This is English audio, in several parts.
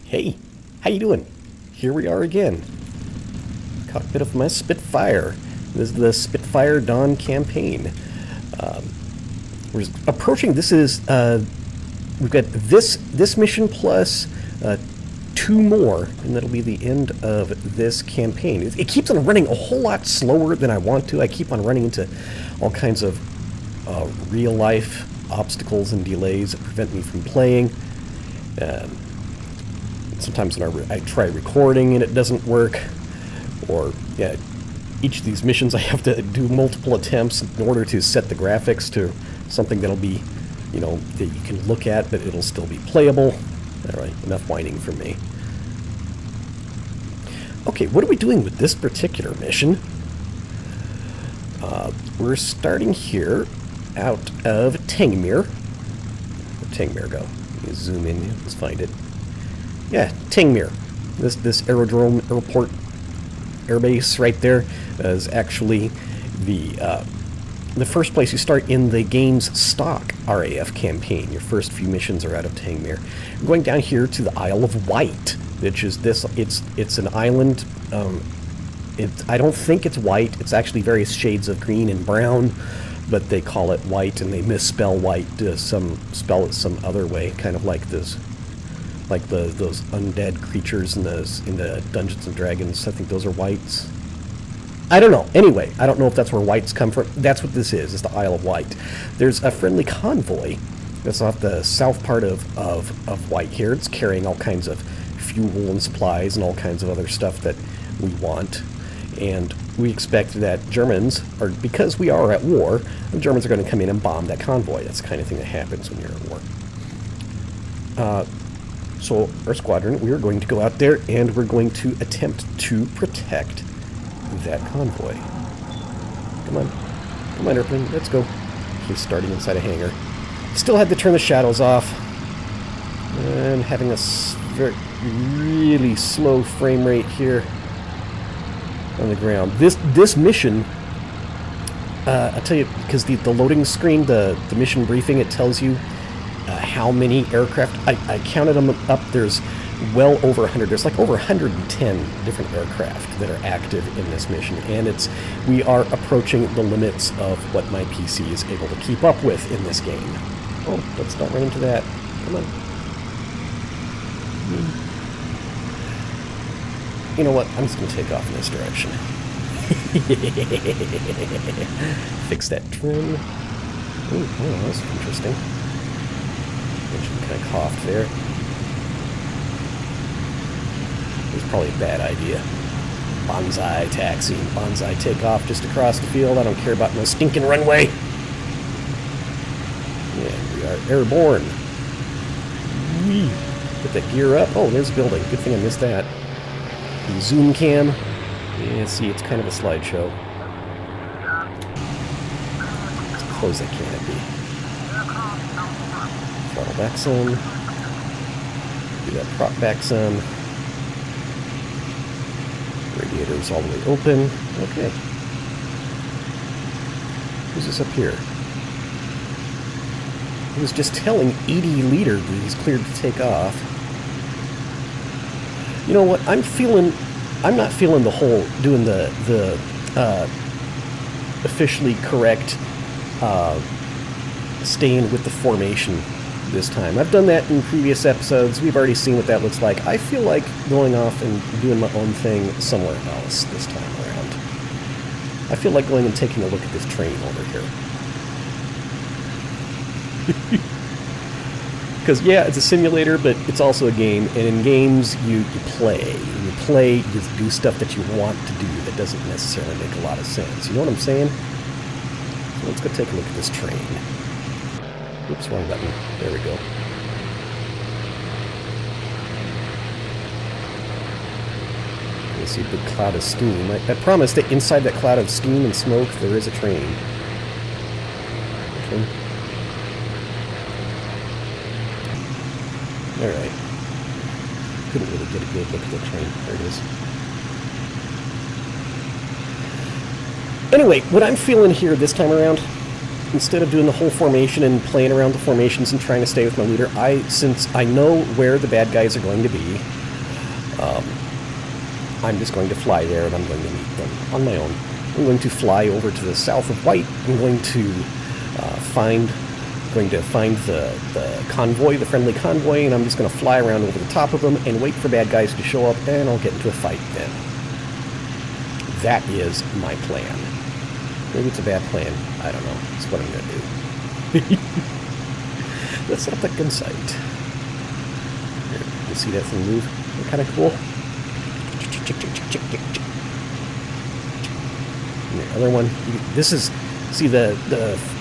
Hey, how you doing? Here we are again. Cockpit of my Spitfire. This is the Spitfire Dawn campaign. We're approaching. This is we've got this mission plus 2 more, and that'll be the end of this campaign. It keeps on running a whole lot slower than I want to. I keep on running into all kinds of real life obstacles and delays that prevent me from playing. Sometimes when I try recording and it doesn't work, or yeah, each of these missions I have to do multiple attempts in order to set the graphics to something that'll be, you know, that you can look at, but it'll still be playable. All right, enough whining from me. Okay, what are we doing with this particular mission? We're starting here out of Tangmere. Where'd Tangmere go? Let me zoom in. Let's find it. Yeah, Tangmere. This aerodrome, airport, airbase right there is actually the first place you start in the game's stock RAF campaign. Your first few missions are out of Tangmere. We're going down here to the Isle of Wight, which is this. It's an island. I don't think it's white. It's actually various shades of green and brown, but they call it white, and they misspell white. Some spell it some other way, kind of like this, like those undead creatures in the Dungeons and Dragons. I think those are whites. I don't know. Anyway, I don't know if that's where whites come from. That's what this is. It's the Isle of Wight. There's a friendly convoy that's off the south part of Wight here. It's carrying all kinds of fuel and supplies and all kinds of other stuff that we want. And we expect that Germans, or because we are at war, the Germans are going to come in and bomb that convoy. That's the kind of thing that happens when you're at war. So our squadron, we are going to go out there and we're going to attempt to protect that convoy. Come on airplane, let's go. He's starting inside a hangar. Still had to turn the shadows off, and having a really slow frame rate here on the ground. This mission, I'll tell you, because the loading screen, the mission briefing, it tells you how many aircraft. I counted them up. There's well over 100. There's like over 110 different aircraft that are active in this mission, and we are approaching the limits of what my PC is able to keep up with in this game. Oh, let's not run into that. Come on. You know what? I'm just going to take off in this direction. Fix that trim. Ooh, oh, that was interesting. Engine kind of coughed there. It was probably a bad idea. Bonsai taxi, bonsai takeoff just across the field. I don't care about no stinking runway. Yeah, we are airborne. Whee! Get that gear up. Oh, there's a building. Good thing I missed that. The zoom cam. Yeah, see, it's kind of a slideshow. Let's close that canopy. Throttle back some. Do that prop back some. Radiators all the way open. Okay. Who's this up here? He was just telling 80 liter that he's cleared to take off. You know what? I'm not feeling the whole doing the officially correct staying with the formation this time. I've done that in previous episodes. We've already seen what that looks like. I feel like going off and doing my own thing somewhere else this time around. I feel like going and taking a look at this train over here. Because, yeah, it's a simulator, but it's also a game, and in games, you play. You play, you do stuff that you want to do that doesn't necessarily make a lot of sense. You know what I'm saying? So let's go take a look at this train. Oops, wrong button. There we go. You see a big cloud of steam. I promise that inside that cloud of steam and smoke, there is a train. Okay. Alright. Couldn't really get a good look at the train. There it is. Anyway, what I'm feeling here this time around, instead of doing the whole formation and playing around the formations and trying to stay with my leader, since I know where the bad guys are going to be, I'm just going to fly there and I'm going to meet them on my own. I'm going to fly over to the south of Wight. I'm going to find the convoy, the friendly convoy, and I'm just going to fly around over the top of them and wait for bad guys to show up, and I'll get into a fight then. That is my plan. Maybe it's a bad plan. I don't know. It's what I'm going to do. Let's set up that gun sight. Here, you can see that thing move. They're kind of cool. And the other one, this is, see the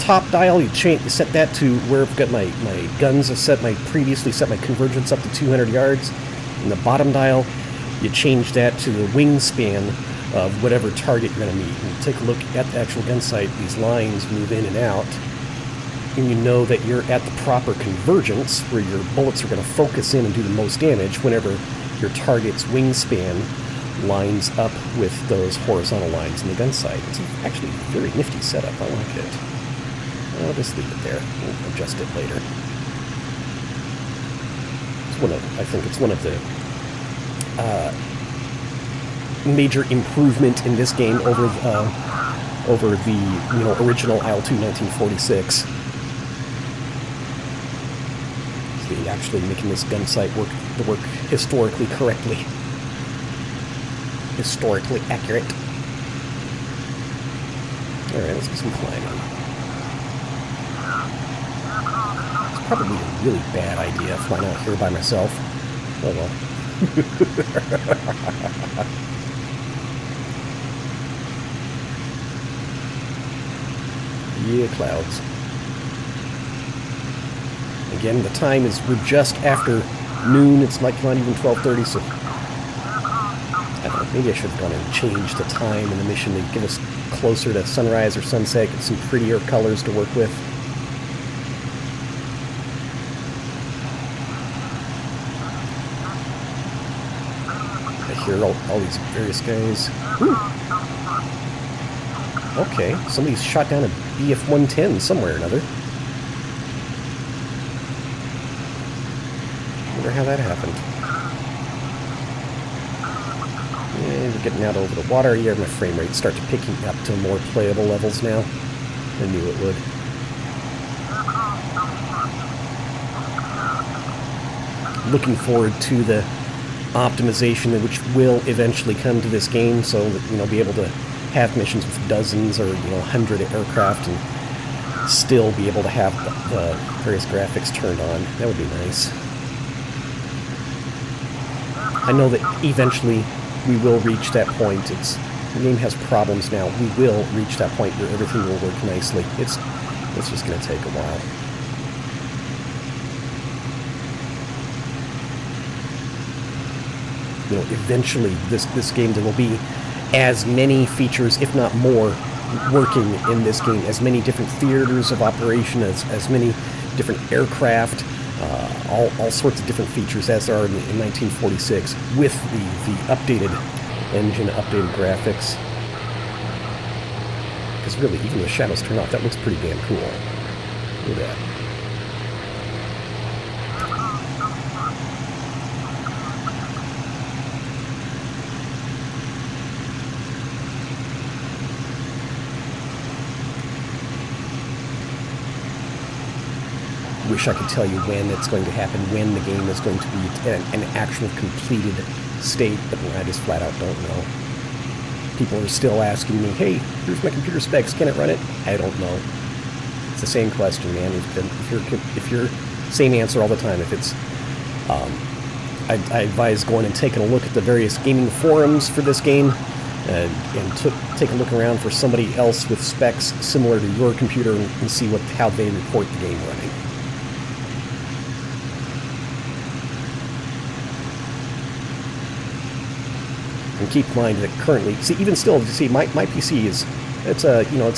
top dial, you set that to where I've got my guns. I previously set my convergence up to 200 yards. And the bottom dial, you change that to the wingspan of whatever target you're going to meet. And take a look at the actual gun sight. These lines move in and out. And you know that you're at the proper convergence where your bullets are going to focus in and do the most damage whenever your target's wingspan lines up with those horizontal lines in the gun sight. It's actually a very nifty setup. I like it. I'll just leave it there. We'll adjust it later. I think it's one of the major improvement in this game over the original IL-2 1946. See, actually making this gun sight work historically correctly. Historically accurate. Alright, let's get some flying on. It's probably a really bad idea flying out here by myself. Oh well. Yeah, clouds. Again, the time is, we're just after noon. It's like not even 12:30, so I don't know, maybe I should have gone and changed the time in the mission to get us closer to sunrise or sunset, get some prettier colors to work with. I hear all these various guys. Ooh. Okay, somebody's shot down a BF-110 somewhere or another. Wonder how that happened. And we're getting out over the water here. My frame rate starts picking up to more playable levels now. I knew it would. Looking forward to the optimization which will eventually come to this game, so that, be able to have missions with dozens or 100 aircraft and still be able to have the various graphics turned on. That would be nice. I know that eventually we will reach that point. The game has problems now. We will reach that point where everything will work nicely. It's just going to take a while. Eventually this game, there will be as many features, if not more, working in this game, as many different theaters of operation, as many different aircraft, all sorts of different features as there are in 1946, with the updated engine, updated graphics. Because really, even when the shadows turn off, that looks pretty damn cool. Look at that. Wish I could tell you when it's going to happen, when the game is going to be an actual completed state, but I just flat out don't know. People are still asking me, hey, here's my computer specs, can it run it? I don't know. It's the same question, man. If you're same answer all the time. If it's, I advise going and taking a look at the various gaming forums for this game, and take a look around for somebody else with specs similar to your computer and see how they report the game running. And keep in mind that currently, even still, my PC is, it's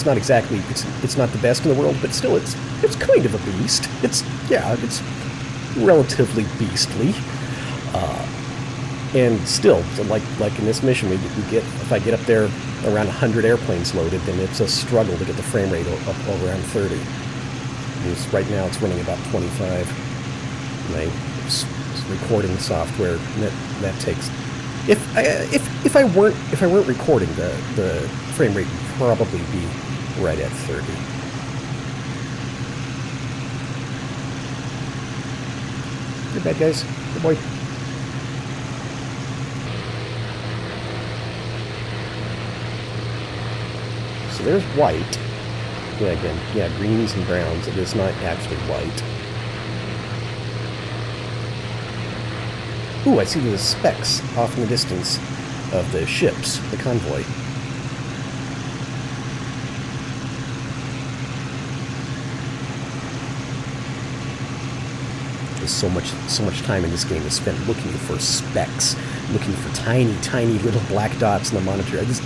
not exactly, it's not the best in the world, but still it's kind of a beast. It's relatively beastly. And still, like in this mission, if I get up there around 100 airplanes loaded, then it's a struggle to get the frame rate up around 30. Right now it's running about 25. My recording software that takes. If I weren't recording, the frame rate would probably be right at 30. Good bad guys. Good boy. So there's white. Yeah, again, yeah, greens and browns. It is not actually white. Ooh, I see the specks off in the distance of the ships, the convoy. There's so much time in this game is spent looking for specks, looking for tiny, tiny little black dots in the monitor. It's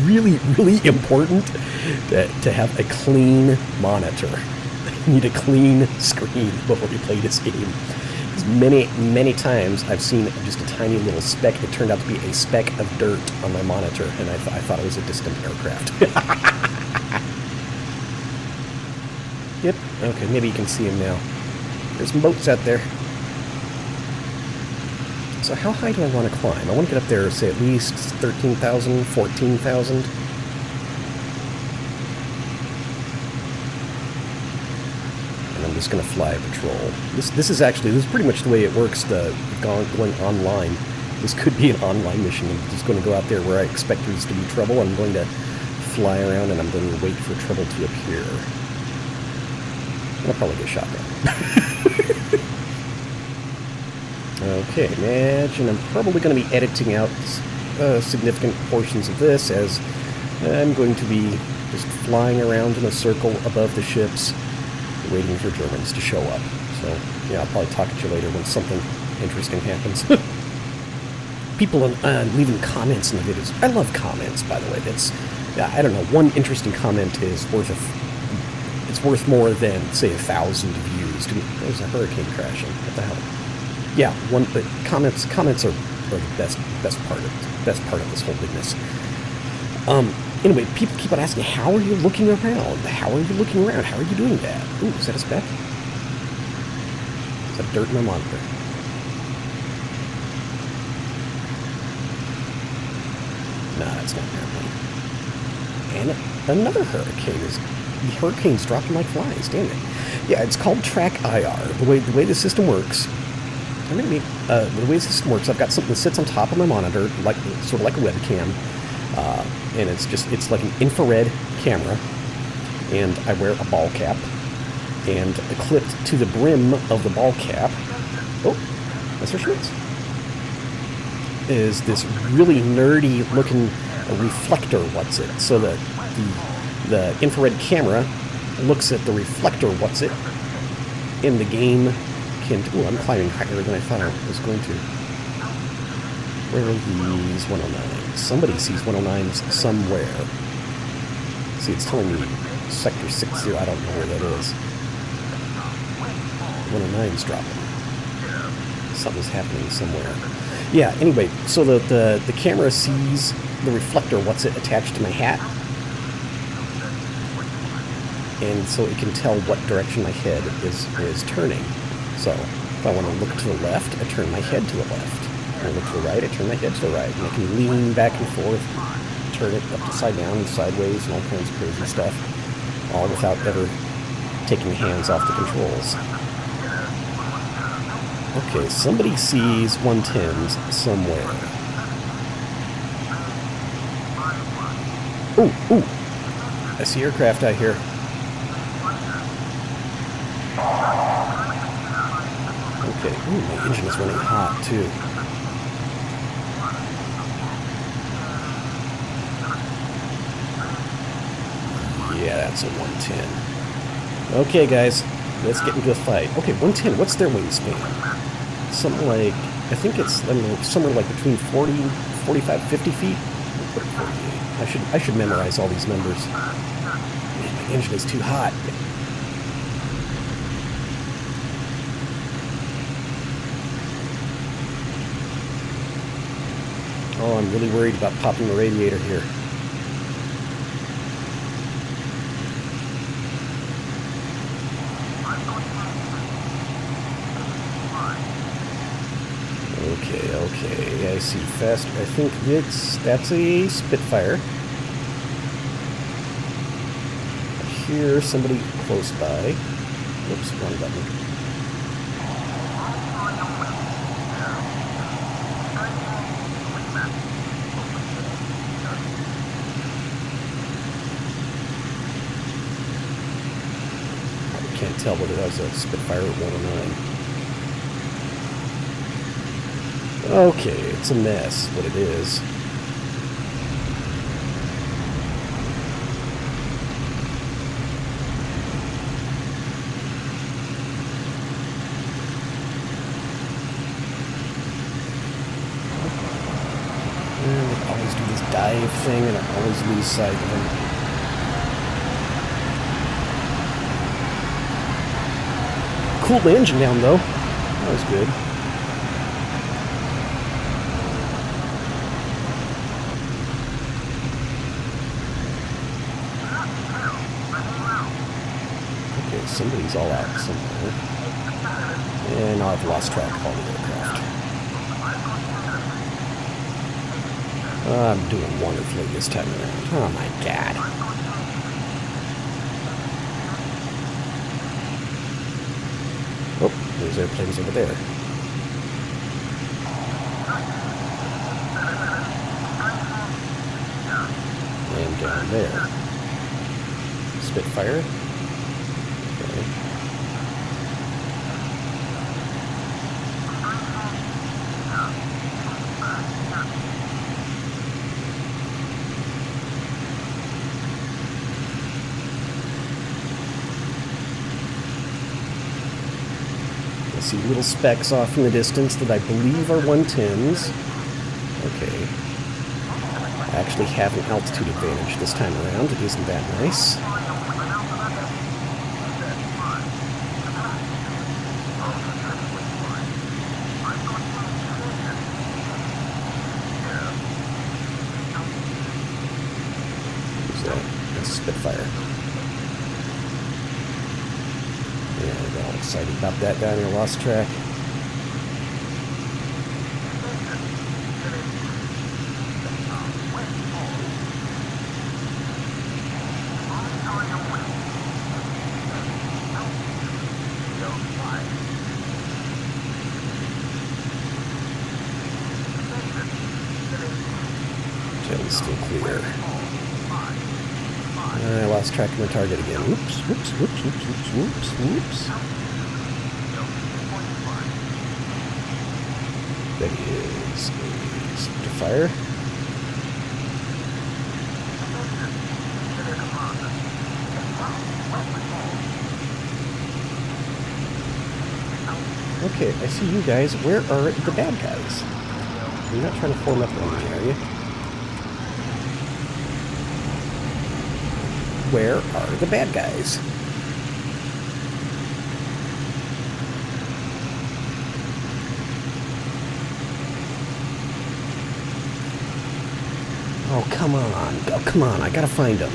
really, really important to have a clean monitor. You need a clean screen before you play this game. Many times I've seen just a tiny little speck. It turned out to be a speck of dirt on my monitor, and I thought it was a distant aircraft. Yep. Okay, maybe you can see him now. There's boats out there. So how high do I want to climb? I want to get up there, say, at least 13,000, 14,000. And I'm just going to fly a patrol. This is pretty much the way it works, going online. This could be an online mission. I'm just going to go out there where I expect there's to be trouble. I'm going to fly around, and I'm going to wait for trouble to appear. I'll probably get shot down. Okay, imagine I'm probably going to be editing out significant portions of this, as I'm going to be just flying around in a circle above the ships, waiting for Germans to show up. So, yeah, I'll probably talk to you later when something interesting happens. People leaving comments in the videos. I love comments, by the way. I don't know, one interesting comment is worth more than, say, 1,000 views. There's a hurricane crashing. What the hell? Yeah, comments are the best part of this whole business. Anyway, people keep on asking, how are you looking around? How are you looking around? How are you doing that? Ooh, is that a speck? Is that dirt in my monitor? Nah, that's not an airplane. And another hurricane is... Hurricanes dropping like flies, damn it. Yeah, it's called Track IR. The way the system works... the way the system works, I've got something that sits on top of my monitor, sort of like a webcam, and it's like an infrared camera, and I wear a ball cap, and clipped to the brim of the ball cap, Mr. Schmitz, is this really nerdy looking reflector, so that the infrared camera looks at the reflector, in the game. I'm climbing higher than I thought I was going to. Where are these 109s? Somebody sees 109s somewhere. See, it's telling me Sector 60. I don't know where that is. 109's dropping. Something's happening somewhere. Yeah, anyway, so the camera sees the reflector, attached to my hat. And so it can tell what direction my head is turning. So, if I want to look to the left, I turn my head to the left. If I look to the right, I turn my head to the right. And I can lean back and forth, turn it upside down and sideways and all kinds of crazy stuff, all without ever taking hands off the controls. Okay, somebody sees 110s somewhere. Ooh! I see aircraft out here. Okay, ooh, my engine is running hot, too. Yeah, that's a 110. Okay, guys, let's get into a fight. Okay, 110, what's their wingspan? Something like, I think it's, I don't know, somewhere like between 40, 45, 50 feet? I'll put it 48. I should memorize all these numbers. Man, my engine is too hot. Oh, I'm really worried about popping the radiator here. Okay, I see fast. I think that's a Spitfire. I hear somebody close by. Oops, wrong button. I can't tell whether that was a Spitfire or 109. Okay, it's a mess, what it is. And they always do this dive thing, and I always lose sight of them. Cooled the engine down, though. That was good. Somebody's all out somewhere. And now I've lost track of all the aircraft. I'm doing wonderfully this time around. Oh my god. Oh, there's airplanes over there. And down there. Spitfire. I see little specks off in the distance that I believe are 110s. Okay. I actually have an altitude advantage this time around. Isn't that nice? Who's that? That's a Spitfire. Yeah, I got all excited about that guy and I lost track. Tail's still clear. I lost track of my target again. Oops, whoops, whoops, whoops, whoops, whoops, whoops. That is a Spitfire. Okay, I see you guys. Where are the bad guys? You're not trying to form up on me, are you? Where are the bad guys? Oh, come on. Oh, come on. I gotta find them.